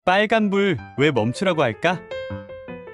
빨간불 왜 멈추라고 할까?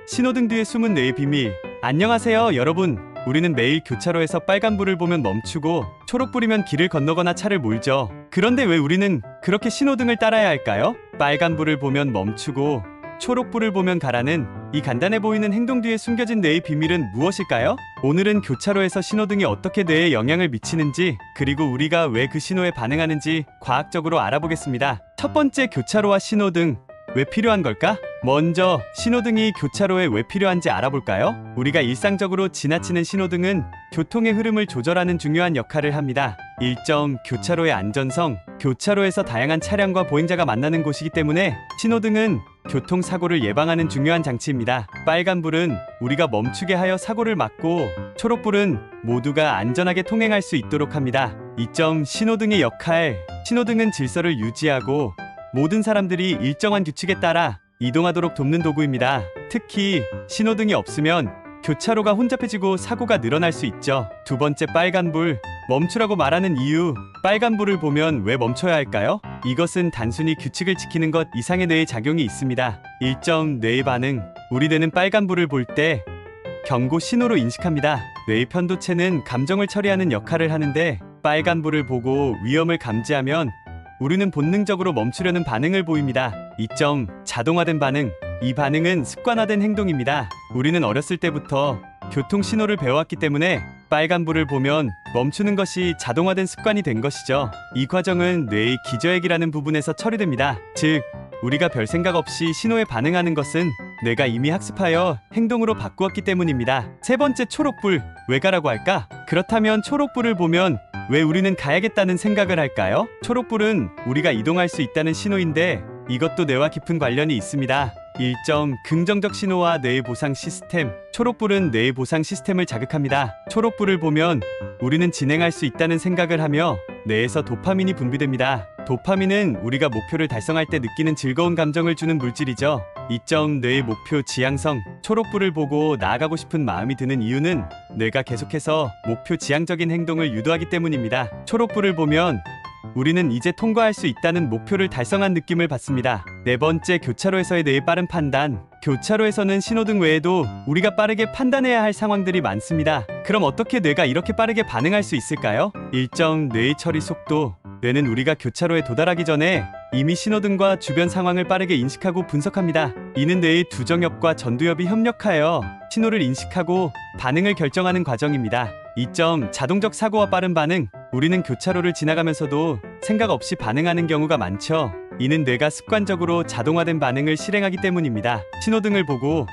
신호등 뒤에 숨은 뇌의 비밀. 안녕하세요 여러분. 우리는 매일 교차로에서 빨간불을 보면 멈추고 초록불이면 길을 건너거나 차를 몰죠. 그런데 왜 우리는 그렇게 신호등을 따라야 할까요? 빨간불을 보면 멈추고 초록불을 보면 가라는 이 간단해 보이는 행동 뒤에 숨겨진 뇌의 비밀은 무엇일까요? 오늘은 교차로에서 신호등이 어떻게 뇌에 영향을 미치는지, 그리고 우리가 왜 그 신호에 반응하는지 과학적으로 알아보겠습니다. 첫 번째, 교차로와 신호등. 왜 필요한 걸까? 먼저 신호등이 교차로에 왜 필요한지 알아볼까요? 우리가 일상적으로 지나치는 신호등은 교통의 흐름을 조절하는 중요한 역할을 합니다. 일정 교차로의 안전성, 교차로에서 다양한 차량과 보행자가 만나는 곳이기 때문에 신호등은 교통사고를 예방하는 중요한 장치입니다. 빨간불은 우리가 멈추게 하여 사고를 막고, 초록불은 모두가 안전하게 통행할 수 있도록 합니다. 이점 신호등의 역할. 신호등은 질서를 유지하고 모든 사람들이 일정한 규칙에 따라 이동하도록 돕는 도구입니다. 특히 신호등이 없으면 교차로가 혼잡해지고 사고가 늘어날 수 있죠. 두 번째, 빨간불. 멈추라고 말하는 이유. 빨간불을 보면 왜 멈춰야 할까요? 이것은 단순히 규칙을 지키는 것 이상의 뇌의 작용이 있습니다. 일정 뇌의 반응. 우리 뇌는 빨간불을 볼 때 경고 신호로 인식합니다. 뇌의 편도체는 감정을 처리하는 역할을 하는데, 빨간불을 보고 위험을 감지하면 우리는 본능적으로 멈추려는 반응을 보입니다. 이점 자동화된 반응. 이 반응은 습관화된 행동입니다. 우리는 어렸을 때부터 교통 신호를 배워왔기 때문에 빨간불을 보면 멈추는 것이 자동화된 습관이 된 것이죠. 이 과정은 뇌의 기저핵이라는 부분에서 처리됩니다. 즉, 우리가 별 생각 없이 신호에 반응하는 것은 뇌가 이미 학습하여 행동으로 바꾸었기 때문입니다. 세 번째, 초록불. 왜 가라고 할까? 그렇다면 초록불을 보면 왜 우리는 가야겠다는 생각을 할까요? 초록불은 우리가 이동할 수 있다는 신호인데, 이것도 뇌와 깊은 관련이 있습니다. 일정 긍정적 신호와 뇌의 보상 시스템. 초록불은 뇌의 보상 시스템을 자극합니다. 초록불을 보면 우리는 진행할 수 있다는 생각을 하며 뇌에서 도파민이 분비됩니다. 도파민은 우리가 목표를 달성할 때 느끼는 즐거운 감정을 주는 물질이죠. 이점 뇌의 목표 지향성. 초록불을 보고 나아가고 싶은 마음이 드는 이유는 뇌가 계속해서 목표 지향적인 행동을 유도하기 때문입니다. 초록불을 보면 우리는 이제 통과할 수 있다는 목표를 달성한 느낌을 받습니다. 네 번째, 교차로에서의 뇌의 빠른 판단. 교차로에서는 신호등 외에도 우리가 빠르게 판단해야 할 상황들이 많습니다. 그럼 어떻게 뇌가 이렇게 빠르게 반응할 수 있을까요? 일정 뇌의 처리 속도. 뇌는 우리가 교차로에 도달하기 전에 이미 신호등과 주변 상황을 빠르게 인식하고 분석합니다. 이는 뇌의 두정엽과 전두엽이 협력하여 신호를 인식하고 반응을 결정하는 과정입니다. 이점 자동적 사고와 빠른 반응. 우리는 교차로를 지나가면서도 생각 없이 반응하는 경우가 많죠. 이는 뇌가 습관적으로 자동화된 반응을 실행하기 때문입니다. 신호등을 보고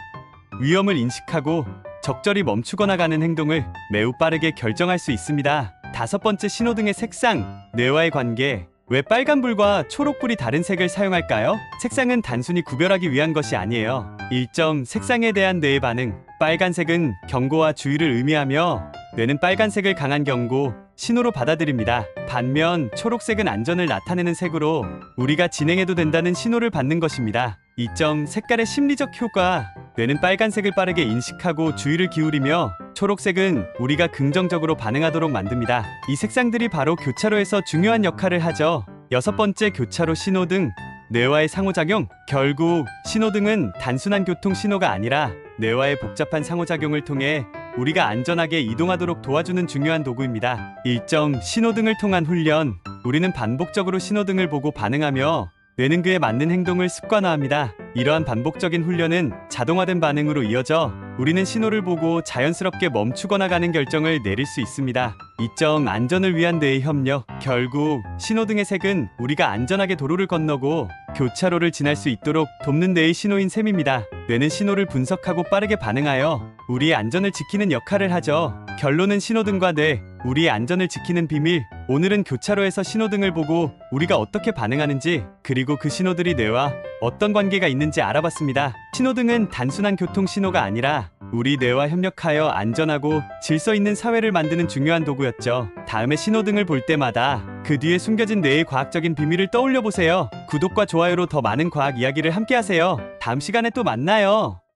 위험을 인식하고 적절히 멈추거나 가는 행동을 매우 빠르게 결정할 수 있습니다. 다섯 번째, 신호등의 색상. 뇌와의 관계. 왜 빨간불과 초록불이 다른 색을 사용할까요? 색상은 단순히 구별하기 위한 것이 아니에요. 일정 색상에 대한 뇌의 반응. 빨간색은 경고와 주의를 의미하며 뇌는 빨간색을 강한 경고, 신호로 받아들입니다. 반면 초록색은 안전을 나타내는 색으로 우리가 진행해도 된다는 신호를 받는 것입니다. 이점 색깔의 심리적 효과. 뇌는 빨간색을 빠르게 인식하고 주의를 기울이며, 초록색은 우리가 긍정적으로 반응하도록 만듭니다. 이 색상들이 바로 교차로에서 중요한 역할을 하죠. 여섯 번째, 교차로 신호등. 뇌와의 상호작용. 결국 신호등은 단순한 교통 신호가 아니라 뇌와의 복잡한 상호작용을 통해 우리가 안전하게 이동하도록 도와주는 중요한 도구입니다. 일정 신호등을 통한 훈련. 우리는 반복적으로 신호등을 보고 반응하며 뇌는 그에 맞는 행동을 습관화합니다. 이러한 반복적인 훈련은 자동화된 반응으로 이어져 우리는 신호를 보고 자연스럽게 멈추거나 가는 결정을 내릴 수 있습니다. 이점 안전을 위한 뇌의 협력. 결국 신호등의 색은 우리가 안전하게 도로를 건너고 교차로를 지날 수 있도록 돕는 뇌의 신호인 셈입니다. 뇌는 신호를 분석하고 빠르게 반응하여 우리의 안전을 지키는 역할을 하죠. 결론은 신호등과 뇌, 우리의 안전을 지키는 비밀. 오늘은 교차로에서 신호등을 보고 우리가 어떻게 반응하는지, 그리고 그 신호들이 뇌와 어떤 관계가 있는지 알아봤습니다. 신호등은 단순한 교통 신호가 아니라 우리 뇌와 협력하여 안전하고 질서 있는 사회를 만드는 중요한 도구였죠. 다음에 신호등을 볼 때마다 그 뒤에 숨겨진 뇌의 과학적인 비밀을 떠올려 보세요. 구독과 좋아요로 더 많은 과학 이야기를 함께 하세요. 다음 시간에 또 만나요.